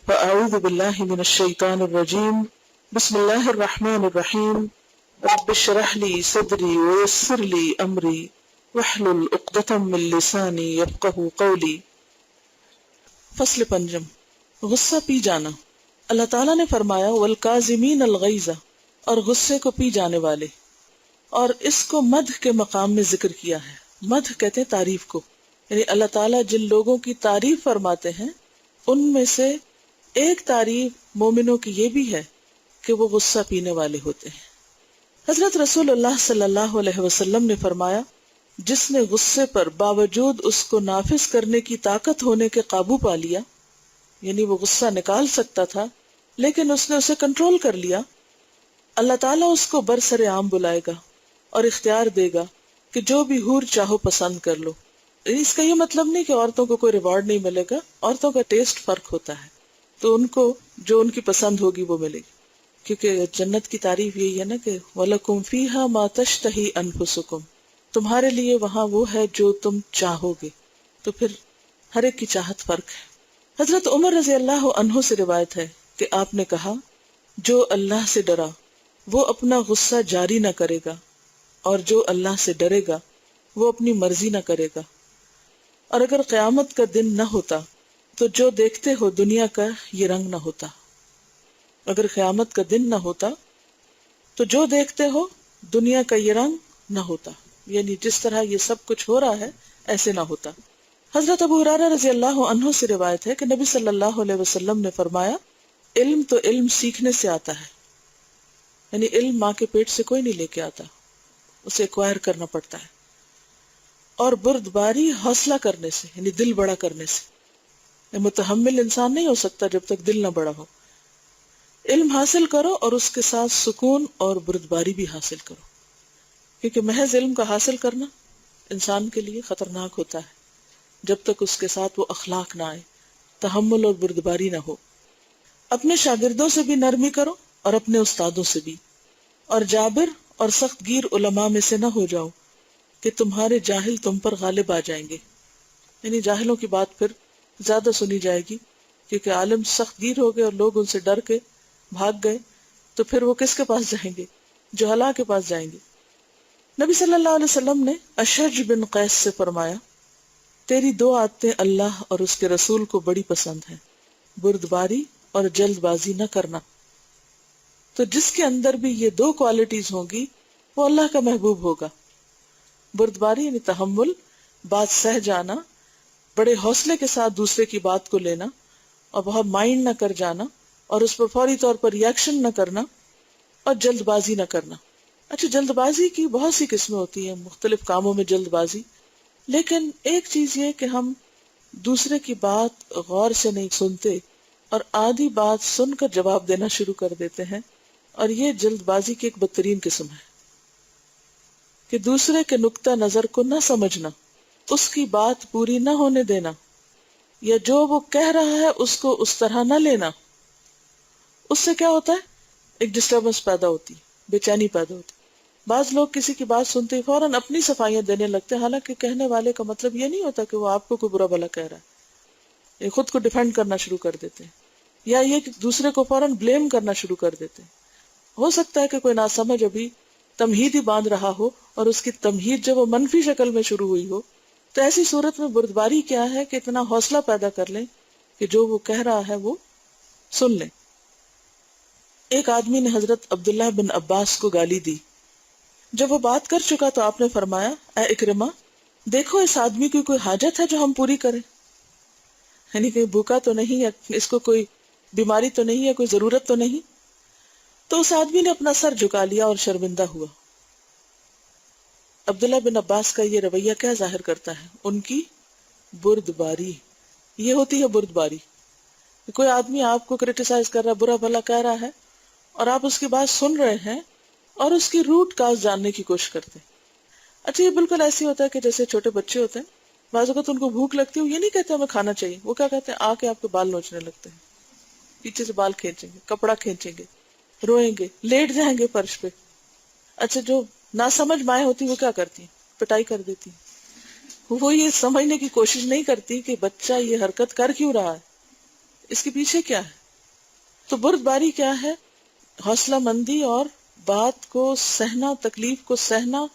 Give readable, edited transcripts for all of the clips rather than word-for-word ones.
فأعوذ بالله من الشيطان الرجيم بسم الله الرحمن الرحيم رب اشرح لي صدري ويسر لي أمري واحلل عقدة من لساني يفقهوا قولي۔ فصل پنجم، غصہ پی جانا۔ اللہ تعالیٰ نے فرمایا والکاظمین الغیظ، اور غصے کو پی جانے والے، اور اس کو مدح کے مقام میں ذکر کیا ہے۔ مدح کہتے ہیں تعریف کو، یعنی اللہ تعالیٰ جن لوگوں کی تعریف فرماتے ہیں ان میں سے ایک تعریف مومنوں کی یہ بھی ہے کہ وہ غصہ پینے والے ہوتے ہیں۔ حضرت رسول اللہ صلی اللہ علیہ وسلم نے فرمایا جس نے غصے پر باوجود اس کو نافذ کرنے کی طاقت ہونے کے قابو پا لیا، یعنی وہ غصہ نکال سکتا تھا لیکن اس نے اسے کنٹرول کر لیا، اللہ تعالیٰ اس کو برسر عام بلائے گا اور اختیار دے گا کہ جو بھی حور چاہو پسند کر لو۔ اس کا یہ مطلب نہیں کہ عورتوں کو کوئی ریوارڈ نہیں ملے گا، عورتوں کا ٹیسٹ فرق ہوتا ہے، تو ان کو جو ان کی پسند ہوگی وہ ملے گی، کیونکہ جنت کی تعریف یہی ہے نا کہ وَلَكُمْ فِيهَا مَا تَشْتَهِي أَنفُسُكُمْ، تمہارے لیے وہاں وہ ہے جو تم چاہو گے، تو پھر ہر ایک کی چاہت فرق ہے۔ حضرت عمر رضی اللہ عنہ سے روایت ہے کہ آپ نے کہا جو اللہ سے ڈرا وہ اپنا غصہ جاری نہ کرے گا، اور جو اللہ سے ڈرے گا وہ اپنی مرضی نہ کرے گا، اور اگر قیامت کا دن نہ ہوتا تو جو دیکھتے ہو دنیا کا یہ رنگ نہ ہوتا۔ اگر قیامت کا دن نہ ہوتا تو جو دیکھتے ہو دنیا کا یہ رنگ نہ ہوتا، یعنی جس طرح یہ سب کچھ ہو رہا ہے ایسے نہ ہوتا۔ حضرت ابو ہریرہ رضی اللہ عنہ سے روایت ہے کہ نبی صلی اللہ علیہ وسلم نے فرمایا علم تو علم سیکھنے سے آتا ہے، یعنی علم ماں کے پیٹ سے کوئی نہیں لے کے آتا، اسے ایکوائر کرنا پڑتا ہے، اور بردباری حوصلہ کرنے سے، یعنی دل بڑا کرنے سے۔ متحمل انسان نہیں ہو سکتا جب تک دل نہ بڑا ہو۔ علم حاصل کرو اور اس کے ساتھ سکون اور بردباری بھی حاصل کرو، کیونکہ محض علم کا حاصل کرنا انسان کے لیے خطرناک ہوتا ہے جب تک اس کے ساتھ وہ اخلاق نہ آئے، تحمل اور بردباری نہ ہو۔ اپنے شاگردوں سے بھی نرمی کرو اور اپنے استادوں سے بھی، اور جابر اور سخت گیر علماء میں سے نہ ہو جاؤ کہ تمہارے جاہل تم پر غالب آ جائیں گے، یعنی جاہلوں کی بات پھر زیادہ سنی جائے گی، کیونکہ عالم سخت گیر ہو گئے اور لوگ ان سے ڈر کے بھاگ گئے تو پھر وہ کس کے پاس جائیں گے؟ جہلاء کے پاس جائیں گے۔ نبی صلی اللہ علیہ وسلم نے اشج بن قیس سے فرمایا تیری دو عادتیں اللہ اور اس کے رسول کو بڑی پسند ہیں، بردباری اور جلد بازی نہ کرنا۔ تو جس کے اندر بھی یہ دو کوالٹیز ہوں گی وہ اللہ کا محبوب ہوگا۔ بردباری یعنی تحمل، بات سہ جانا، بڑے حوصلے کے ساتھ دوسرے کی بات کو لینا اور بہت مائنڈ نہ کر جانا اور اس پر فوری طور پر ریاکشن نہ کرنا، اور جلد بازی نہ کرنا۔ اچھا، جلد بازی کی بہت سی قسمیں ہوتی ہیں، مختلف کاموں میں جلد بازی، لیکن ایک چیز یہ کہ ہم دوسرے کی بات غور سے نہیں سنتے اور آدھی بات سن کر جواب دینا شروع کر دیتے ہیں، اور یہ جلد بازی کی ایک بدترین قسم ہے کہ دوسرے کے نقطہ نظر کو نہ سمجھنا، اس کی بات پوری نہ ہونے دینا، یا جو وہ کہہ رہا ہے اس کو اس طرح نہ لینا۔ اس سے کیا ہوتا ہے؟ ایک ڈسٹربنس پیدا ہوتی، بے چینی پیدا ہوتی۔ بعض لوگ کسی کی بات سنتے ہی فوراً اپنی صفائیاں دینے لگتے ہیں، حالانکہ کہنے والے کا مطلب یہ نہیں ہوتا کہ وہ آپ کو کوئی برا بھلا کہہ رہا ہے۔ یہ خود کو ڈیفینڈ کرنا شروع کر دیتے ہیں، یا یہ کہ دوسرے کو فوراً بلیم کرنا شروع کر دیتے ہیں۔ ہو سکتا ہے کہ کوئی ناسمجھ ابھی تمہید ہی باندھ رہا ہو اور اس کی تمہید جب وہ منفی شکل میں شروع ہوئی ہو، تو ایسی صورت میں بردباری کیا ہے کہ اتنا حوصلہ پیدا کر لیں کہ جو وہ کہہ رہا ہے وہ سن لیں۔ ایک آدمی نے حضرت عبداللہ بن عباس کو گالی دی۔ جب وہ بات کر چکا تو آپ نے فرمایا اے اکرمہ، دیکھو اس آدمی کی کوئی حاجت ہے جو ہم پوری کریں، یعنی کہ بھوکا تو نہیں ہے، اس کو کوئی بیماری تو نہیں ہے، کوئی ضرورت تو نہیں۔ تو اس آدمی نے اپنا سر جھکا لیا اور شرمندہ ہوا۔ عبداللہ بن عباس کا یہ رویہ کیا ظاہر کرتا ہے؟ ان کی بردباری۔ یہ ہوتی ہے بردباری، کوئی آدمی آپ کو کرٹیسائز کر رہا ہے، برا بھلا کہہ رہا ہے، اور آپ اس کی بات سن رہے ہیں اور اس کی روٹ کاز جاننے کی کوشش کرتے ہیں۔ اچھا، یہ بالکل ایسے ہوتا ہے کہ جیسے چھوٹے بچے ہوتے ہیں، بعض اوقات ان کو بھوک لگتی ہے، وہ یہ نہیں کہتے ہمیں کھانا چاہیے، وہ کیا کہتے ہیں؟ آ کے آپ کے بال نوچنے لگتے ہیں، پیچھے سے بال کھینچیں گے، کپڑا کھینچیں گے، روئیں گے، لیٹ جائیں گے فرش پہ۔ اچھا، جو ناسمجھ مائیں ہوتی وہ کیا کرتی ہیں؟ پٹائی کر دیتی ہیں۔ وہ یہ سمجھنے کی کوشش نہیں کرتی کہ بچہ یہ حرکت کر کیوں رہا ہے، اس کے پیچھے کیا ہے؟ تو بردباری کیا ہے؟ حوصلہ مندی اور بات کو سہنا، تکلیف کو سہنا،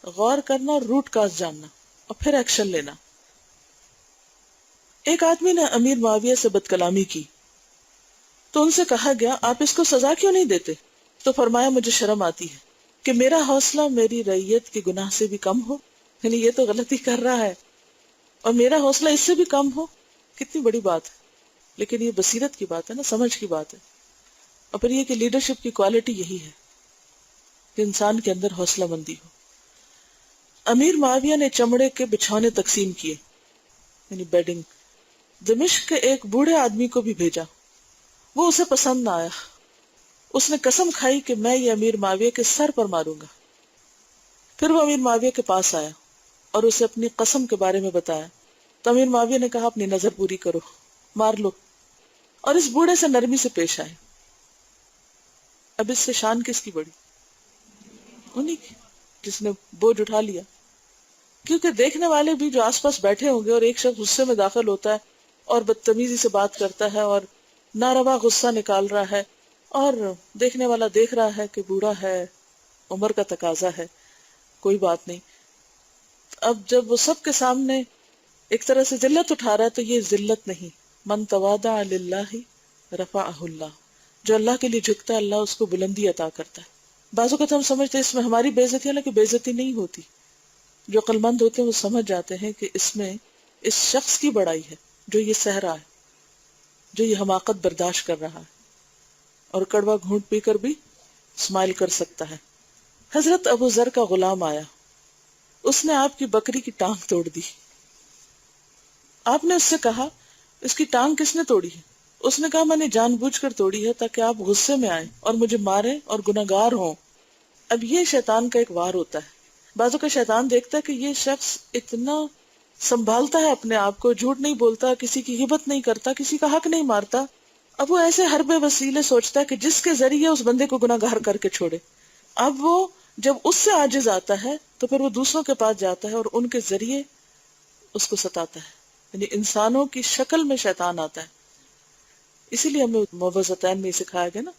غور کرنا اور روٹ کاز جاننا اور پھر ایکشن لینا۔ ایک آدمی نے امیر معاویہ سے بد کلامی کی تو ان سے کہا گیا آپ اس کو سزا کیوں نہیں دیتے؟ تو فرمایا مجھے شرم آتی ہے کہ میرا حوصلہ میری رعیت کے گناہ سے بھی کم ہو، یعنی یہ تو غلطی کر رہا ہے اور میرا حوصلہ اس سے بھی کم ہو، کتنی بڑی بات ہے۔ لیکن یہ بصیرت کی بات ہے نا، سمجھ کی بات ہے۔ اور پھر یہ کہ لیڈرشپ کی کوالٹی یہی ہے کہ انسان کے اندر حوصلہ مندی ہو۔ امیر معاویہ نے چمڑے کے بچھونے تقسیم کیے، یعنی بیڈنگ، دمشق کے ایک بوڑھے آدمی کو بھی بھیجا، وہ اسے پسند نہ آیا۔ اس نے قسم کھائی کہ میں یہ امیر معاویہ کے سر پر ماروں گا۔ پھر وہ امیر معاویہ کے پاس آیا اور اسے اپنی قسم کے بارے میں بتایا تو امیر معاویہ نے کہا اپنی نظر پوری کرو، مار لو، اور اس بوڑھے سے نرمی سے پیش آئے۔ اب اس سے شان کس کی بڑی؟ انہی کی جس نے بوجھ اٹھا لیا، کیونکہ دیکھنے والے بھی جو آس پاس بیٹھے ہوں گے اور ایک شخص غصے میں داخل ہوتا ہے اور بدتمیزی سے بات کرتا ہے اور ناروا غصہ نکال رہا ہے، اور دیکھنے والا دیکھ رہا ہے کہ بوڑھا ہے، عمر کا تقاضا ہے، کوئی بات نہیں۔ اب جب وہ سب کے سامنے ایک طرح سے ذلت اٹھا رہا ہے تو یہ ذلت نہیں، من تواضع للہ رفعہ اللہ، جو اللہ کے لیے جھکتا ہے اللہ اس کو بلندی عطا کرتا ہے۔ بعض اوقات ہم سمجھتے ہیں اس میں ہماری بے عزتی ہے، حالانکہ بے عزتی نہیں ہوتی۔ جو عقل مند ہوتے ہیں وہ سمجھ جاتے ہیں کہ اس میں اس شخص کی بڑائی ہے جو یہ سہ رہا ہے، جو یہ حماقت برداشت کر رہا ہے اور کڑوا گھونٹ پی کر بھی اسمائل کر سکتا ہے۔ حضرت ابو ذر کا غلام آیا، اس نے آپ کی بکری کی ٹانگ توڑ دی۔ آپ نے اس سے کہا اس کی ٹانگ کس نے توڑی ہے؟ اس نے کہا میں نے جان بوجھ کر توڑی ہے تاکہ آپ غصے میں آئیں اور مجھے ماریں اور گناہگار ہوں۔ اب یہ شیطان کا ایک وار ہوتا ہے۔ بعضوں کا شیطان دیکھتا ہے کہ یہ شخص اتنا سنبھالتا ہے اپنے آپ کو، جھوٹ نہیں بولتا، کسی کی غیبت نہیں کرتا، کسی کا حق نہیں مارتا، اب وہ ایسے ہر بے وسیلے سوچتا ہے کہ جس کے ذریعے اس بندے کو گناہگار کر کے چھوڑے۔ اب وہ جب اس سے عاجز آتا ہے تو پھر وہ دوسروں کے پاس جاتا ہے اور ان کے ذریعے اس کو ستاتا ہے، یعنی انسانوں کی شکل میں شیطان آتا ہے۔ اسی لیے ہمیں موعظتین میں سکھایا گیا نا،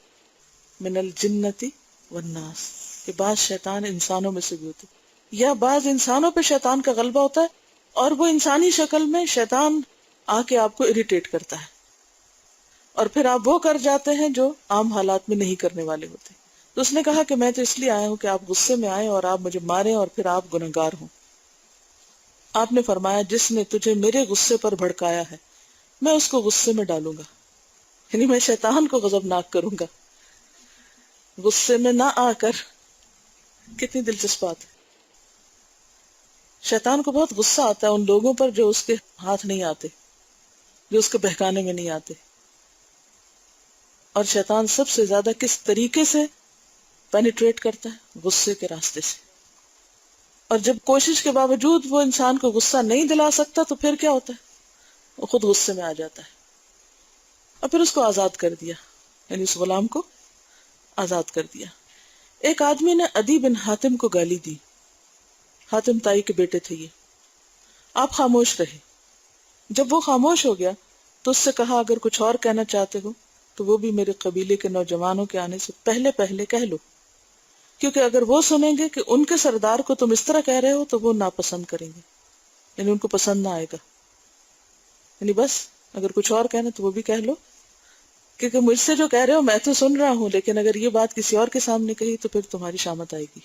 من الجنتی والناس، کہ بعض شیطان انسانوں میں سے بھی ہوتے، یا بعض انسانوں پہ شیطان کا غلبہ ہوتا ہے اور وہ انسانی شکل میں شیطان آ کے آپ کو اریٹیٹ کرتا ہے، اور پھر آپ وہ کر جاتے ہیں جو عام حالات میں نہیں کرنے والے ہوتے۔ تو اس نے کہا کہ میں تو اس لیے آیا ہوں کہ آپ غصے میں آئیں اور آپ مجھے ماریں اور پھر آپ گنہگار ہوں۔ آپ نے فرمایا جس نے تجھے میرے غصے پر بھڑکایا ہے میں اس کو غصے میں ڈالوں گا، یعنی میں شیطان کو غضبناک کروں گا غصے میں نہ آ کر۔ کتنی دلچسپ بات ہے۔ شیطان کو بہت غصہ آتا ہے ان لوگوں پر جو اس کے ہاتھ نہیں آتے، جو اس کے بہکانے میں نہیں آتے۔ اور شیطان سب سے زیادہ کس طریقے سے پینیٹریٹ کرتا ہے؟ غصے کے راستے سے۔ اور جب کوشش کے باوجود وہ انسان کو غصہ نہیں دلا سکتا تو پھر کیا ہوتا ہے؟ وہ خود غصے میں آ جاتا ہے، اور پھر اس کو آزاد کر دیا، یعنی اس غلام کو آزاد کر دیا۔ ایک آدمی نے عدی بن حاتم کو گالی دی، حاتم تائی کے بیٹے تھے یہ۔ آپ خاموش رہے۔ جب وہ خاموش ہو گیا تو اس سے کہا اگر کچھ اور کہنا چاہتے ہو تو وہ بھی میرے قبیلے کے نوجوانوں کے آنے سے پہلے پہلے کہہ لو، کیونکہ اگر وہ سنیں گے کہ ان کے سردار کو تم اس طرح کہہ رہے ہو تو وہ ناپسند کریں گے، یعنی ان کو پسند نہ آئے گا۔ یعنی بس اگر کچھ اور کہنا تو وہ بھی کہہ لو، کیونکہ مجھ سے جو کہہ رہے ہو میں تو سن رہا ہوں، لیکن اگر یہ بات کسی اور کے سامنے کہی تو پھر تمہاری شامت آئے گی۔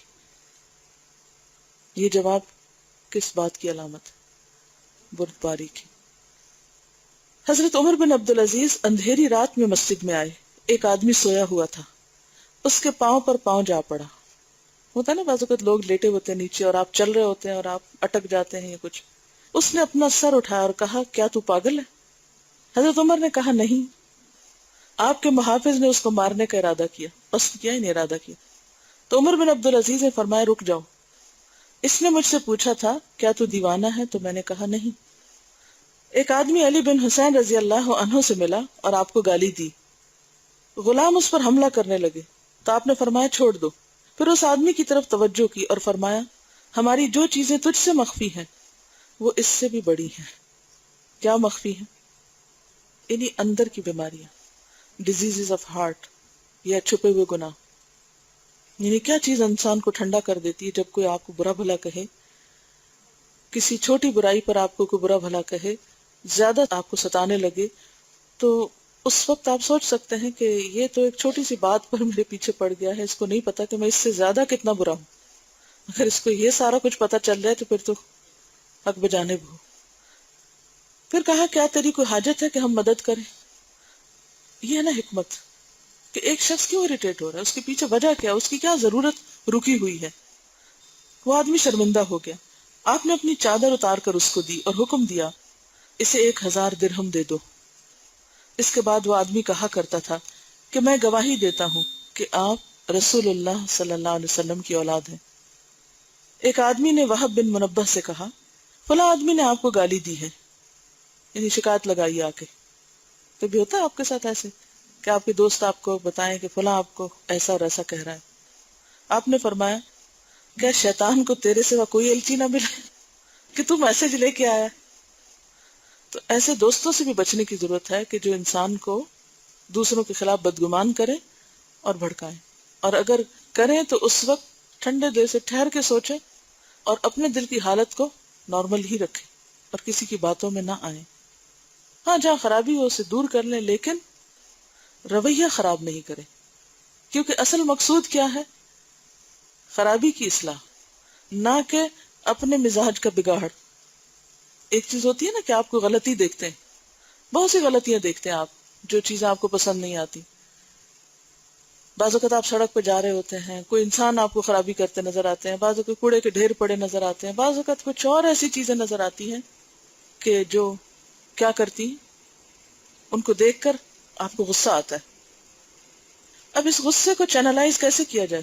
یہ جواب کس بات کی علامت ہے؟ بردباری کی۔ حضرت عمر بن عبدالعزیز اندھیری رات میں مسجد میں آئے، ایک آدمی سویا ہوا تھا، اس کے پاؤں پر پاؤں جا پڑا۔ ہوتا ہے نا بعض اوقات لوگ لیٹے ہوتے ہیں نیچے اور آپ چل رہے ہوتے ہیں اور آپ اٹک جاتے ہیں یا کچھ۔ اس نے اپنا سر اٹھایا اور کہا کیا تو پاگل ہے؟ حضرت عمر نے کہا نہیں۔ آپ کے محافظ نے اس کو مارنے کا ارادہ کیا، قصد کیا، نہیں ارادہ کیا۔ تو عمر بن عبدالعزیز نے فرمایا رک جاؤ، اس نے مجھ سے پوچھا تھا کیا تو دیوانہ ہے؟ تو میں نے کہا نہیں۔ ایک آدمی علی بن حسین رضی اللہ عنہ سے ملا اور آپ کو گالی دی، غلام اس پر حملہ کرنے لگے تو آپ نے فرمایا چھوڑ دو۔ پھر اس آدمی کی طرف توجہ کی اور فرمایا ہماری جو چیزیں تجھ سے مخفی ہیں وہ اس سے بھی بڑی ہیں۔ کیا مخفی ہیں؟ یعنی اندر کی بیماریاں، ڈیزیزز آف ہارٹ یا چھپے ہوئے گناہ. یعنی کیا چیز انسان کو ٹھنڈا کر دیتی ہے؟ جب کوئی آپ کو برا بھلا کہے، کسی چھوٹی برائی پر آپ کو کوئی برا بھلا کہے، زیادہ آپ کو ستانے لگے، تو اس وقت آپ سوچ سکتے ہیں کہ یہ تو ایک چھوٹی سی بات پر میرے پیچھے پڑ گیا ہے، اس کو نہیں پتا کہ میں اس سے زیادہ کتنا برا ہوں. اگر اس کو یہ سارا کچھ پتا چل جائے تو پھر تو حق بجانب ہو. پھر کہا کیا تیری کوئی حاجت ہے کہ ہم مدد کریں؟ یہ ہے نا حکمت کہ ایک شخص کیوں اریٹیٹ ہو رہا ہے، اس کے پیچھے وجہ کیا، اس کی کیا ضرورت رکی ہوئی ہے. وہ آدمی شرمندہ ہو گیا. آپ نے اپنی چادر اتار کر اس کو دی اور حکم دیا اسے 1000 درہم دے دو. اس کے بعد وہ آدمی کہا کرتا تھا کہ میں گواہی دیتا ہوں کہ آپ رسول اللہ صلی اللہ علیہ وسلم کی اولاد ہیں. ایک آدمی نے وہب بن منبہ سے کہا فلاں آدمی نے آپ کو گالی دی ہے، یعنی شکایت لگائی آ کے. تو بھی ہوتا ہے آپ کے ساتھ ایسے کہ آپ کے دوست آپ کو بتائیں کہ فلاں آپ کو ایسا اور ایسا کہہ رہا ہے. آپ نے فرمایا کیا شیطان کو تیرے سوا کوئی الچی نہ ملے کہ تو میسج لے کے آیا؟ تو ایسے دوستوں سے بھی بچنے کی ضرورت ہے کہ جو انسان کو دوسروں کے خلاف بدگمان کرے اور بھڑکائیں، اور اگر کریں تو اس وقت ٹھنڈے دل سے ٹھہر کے سوچیں اور اپنے دل کی حالت کو نارمل ہی رکھیں اور کسی کی باتوں میں نہ آئیں. ہاں جہاں خرابی ہو اسے دور کر لیں، لیکن رویہ خراب نہیں کریں، کیونکہ اصل مقصود کیا ہے؟ خرابی کی اصلاح، نہ کہ اپنے مزاج کا بگاڑ. ایک چیز ہوتی ہے نا کہ آپ کو غلطی دیکھتے ہیں، بہت سی غلطیاں دیکھتے ہیں آپ، جو چیزیں آپ کو پسند نہیں آتی. بعض اوقات آپ سڑک پہ جا رہے ہوتے ہیں، کوئی انسان آپ کو خرابی کرتے نظر آتے ہیں، بعض اوقات کوڑے کے ڈھیر پڑے نظر آتے ہیں، بعض اوقات کچھ اور ایسی چیزیں نظر آتی ہیں کہ جو کیا کرتی ہیں، ان کو دیکھ کر آپ کو غصہ آتا ہے. اب اس غصے کو چینلائز کیسے کیا جائے؟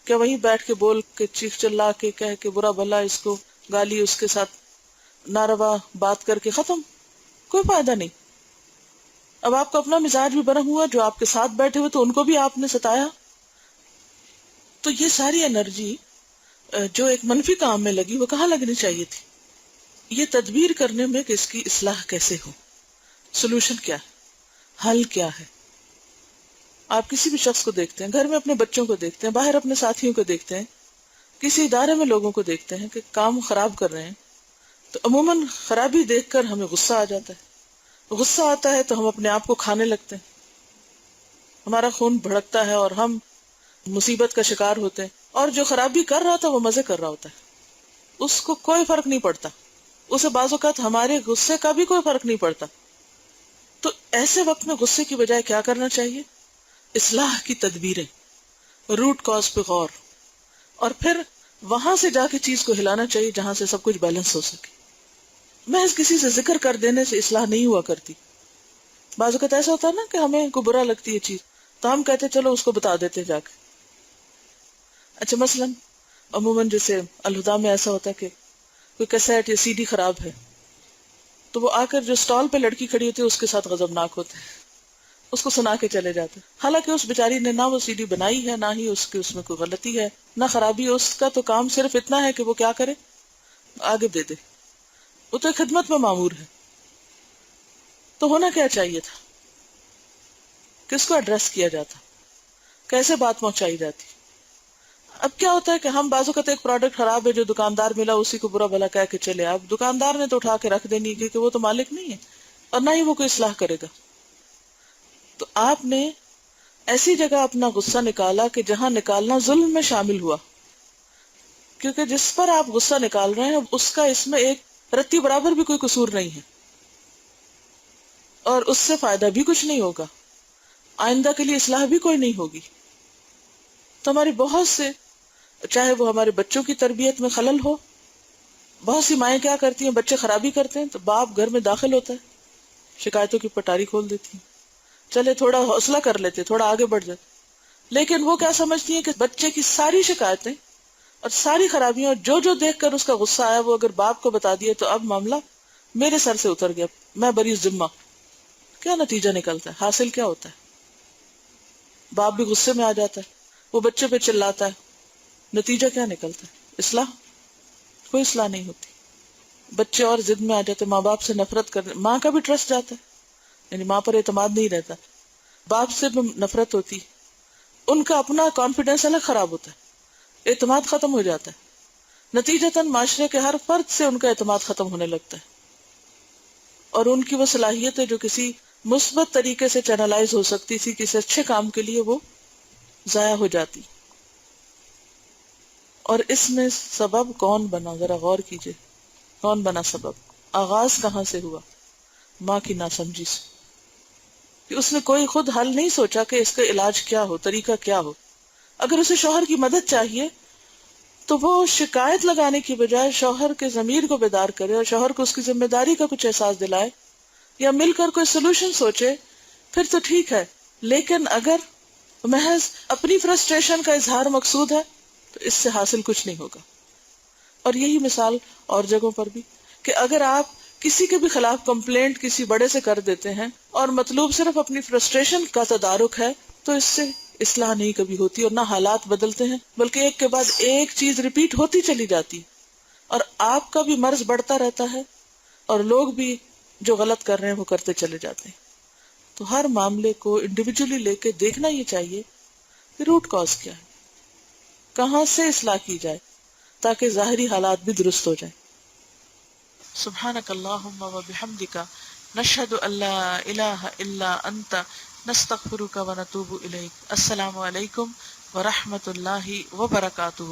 کیا وہیں بیٹھ کے بول کے چیخ چلا کے کہہ کے برا بھلا اس کو گالی اس کے ساتھ ناروا بات کر کے ختم؟ کوئی فائدہ نہیں. اب آپ کو اپنا مزاج بھی برہم ہوا، جو آپ کے ساتھ بیٹھے ہوئے تو ان کو بھی آپ نے ستایا. تو یہ ساری انرجی جو ایک منفی کام میں لگی وہ کہاں لگنی چاہیے تھی؟ یہ تدبیر کرنے میں کہ اس کی اصلاح کیسے ہو، سولوشن کیا ہے، حل کیا ہے. آپ کسی بھی شخص کو دیکھتے ہیں، گھر میں اپنے بچوں کو دیکھتے ہیں، باہر اپنے ساتھیوں کو دیکھتے ہیں، کسی ادارے میں لوگوں کو دیکھتے ہیں کہ کام خراب کر رہے ہیں، تو عموماً خرابی دیکھ کر ہمیں غصہ آ جاتا ہے. غصہ آتا ہے تو ہم اپنے آپ کو کھانے لگتے ہیں، ہمارا خون بھڑکتا ہے اور ہم مصیبت کا شکار ہوتے ہیں. اور جو خرابی کر رہا تھا وہ مزے کر رہا ہوتا ہے، اس کو کوئی فرق نہیں پڑتا، اسے بعض اوقات ہمارے غصے کا بھی کوئی فرق نہیں پڑتا. تو ایسے وقت میں غصے کی بجائے کیا کرنا چاہیے؟ اصلاح کی تدبیریں، روٹ کاز پہ غور، اور پھر وہاں سے جا کے چیز کو ہلانا چاہیے جہاں سے سب کچھ بیلنس ہو سکے. محض کسی سے ذکر کر دینے سے اصلاح نہیں ہوا کرتی. بعض اوقات ایسا ہوتا ہے نا کہ ہمیں کو برا لگتی ہے چیز، تو ہم کہتے چلو اس کو بتا دیتے جا کے. اچھا مثلا عموماً جیسے الہدا میں ایسا ہوتا ہے کہ کوئی کیسٹ یا سی ڈی خراب ہے، تو وہ آ کر جو اسٹال پہ لڑکی کھڑی ہوتی ہے اس کے ساتھ غضبناک ہوتے ہیں، اس کو سنا کے چلے جاتے ہیں، حالانکہ اس بیچاری نے نہ وہ سی ڈی بنائی ہے، نہ ہی اس میں کوئی غلطی ہے، نہ خرابی. اس کا تو کام صرف اتنا ہے کہ وہ کیا کرے، آگے دے دے، وہ تو خدمت میں مامور ہے. تو ہونا کیا چاہیے تھا؟ کس کو ایڈریس کیا جاتا، کیسے بات پہنچائی جاتی؟ اب کیا ہوتا ہے کہ ہم بعض اوقات ایک پروڈکٹ خراب ہے جو دکاندار ملا اسی کو برا بھلا کہہ کے چلے. اب دکاندار نے تو اٹھا کے رکھ دینی کیونکہ وہ تو مالک نہیں ہے اور نہ ہی وہ کوئی اصلاح کرے گا. تو آپ نے ایسی جگہ اپنا غصہ نکالا کہ جہاں نکالنا ظلم میں شامل ہوا، کیونکہ جس پر آپ غصہ نکال رہے ہیں اس کا اس میں ایک رتی برابر بھی کوئی قصور نہیں ہے اور اس سے فائدہ بھی کچھ نہیں ہوگا، آئندہ کے لیے اصلاح بھی کوئی نہیں ہوگی. تو ہماری بہت سے، چاہے وہ ہمارے بچوں کی تربیت میں خلل ہو، بہت سی مائیں کیا کرتی ہیں، بچے خرابی کرتے ہیں تو باپ گھر میں داخل ہوتا ہے، شکایتوں کی پٹاری کھول دیتی ہیں. چلے تھوڑا حوصلہ کر لیتے، تھوڑا آگے بڑھ جاتے، لیکن وہ کیا سمجھتی ہیں کہ بچے کی ساری شکایتیں اور ساری خرابیاں جو جو دیکھ کر اس کا غصہ آیا وہ اگر باپ کو بتا دیا تو اب معاملہ میرے سر سے اتر گیا، میں بری ذمہ. کیا نتیجہ نکلتا ہے، حاصل کیا ہوتا ہے؟ باپ بھی غصے میں آ جاتا ہے، وہ بچے پہ چلاتا ہے، نتیجہ کیا نکلتا ہے؟ اصلاح؟ کوئی اصلاح نہیں ہوتی. بچے اور ضد میں آ جاتے، ماں باپ سے نفرت کرتے، ماں کا بھی ٹرسٹ جاتا ہے، یعنی ماں پر اعتماد نہیں رہتا، باپ سے بھی نفرت ہوتی، ان کا اپنا کانفیڈنس الگ خراب ہوتا ہے، اعتماد ختم ہو جاتا ہے، نتیجتاً معاشرے کے ہر فرد سے ان کا اعتماد ختم ہونے لگتا ہے، اور ان کی وہ صلاحیتیں جو کسی مثبت طریقے سے چینلائز ہو سکتی تھی کسی اچھے کام کے لیے، وہ ضائع ہو جاتی. اور اس میں سبب کون بنا، ذرا غور کیجئے، کون بنا سبب؟ آغاز کہاں سے ہوا؟ ماں کی ناسمجھی سے، کہ اس نے کوئی خود حل نہیں سوچا کہ اس کا علاج کیا ہو، طریقہ کیا ہو. اگر اسے شوہر کی مدد چاہیے تو وہ شکایت لگانے کی بجائے شوہر کے ضمیر کو بیدار کرے اور شوہر کو اس کی ذمہ داری کا کچھ احساس دلائے، یا مل کر کوئی سولوشن سوچے، پھر تو ٹھیک ہے. لیکن اگر محض اپنی فرسٹریشن کا اظہار مقصود ہے تو اس سے حاصل کچھ نہیں ہوگا. اور یہی مثال اور جگہوں پر بھی، کہ اگر آپ کسی کے بھی خلاف کمپلینٹ کسی بڑے سے کر دیتے ہیں اور مطلوب صرف اپنی فرسٹریشن کا تدارک ہے، تو اس سے اصلاح نہیں کبھی ہوتی اور نہ حالات بدلتے ہیں، بلکہ ایک کے بعد ایک چیز ریپیٹ ہوتی چلی جاتی، اور آپ کا بھی مرض بڑھتا رہتا ہے اور لوگ بھی جو غلط کر رہے ہیں وہ کرتے چلے جاتے ہیں. تو ہر معاملے کو انڈیویجولی لے کے دیکھنا یہ چاہیے کہ روٹ کاز کیا ہے، کہاں سے اصلاح کی جائے تاکہ ظاہری حالات بھی درست ہو جائیں. سبحانک اللہم و بحمدک، نشہد ان لا الہ الا انت، نستغفرک و نتوب الیک. السلام علیکم ورحمۃ اللہ وبرکاتہ.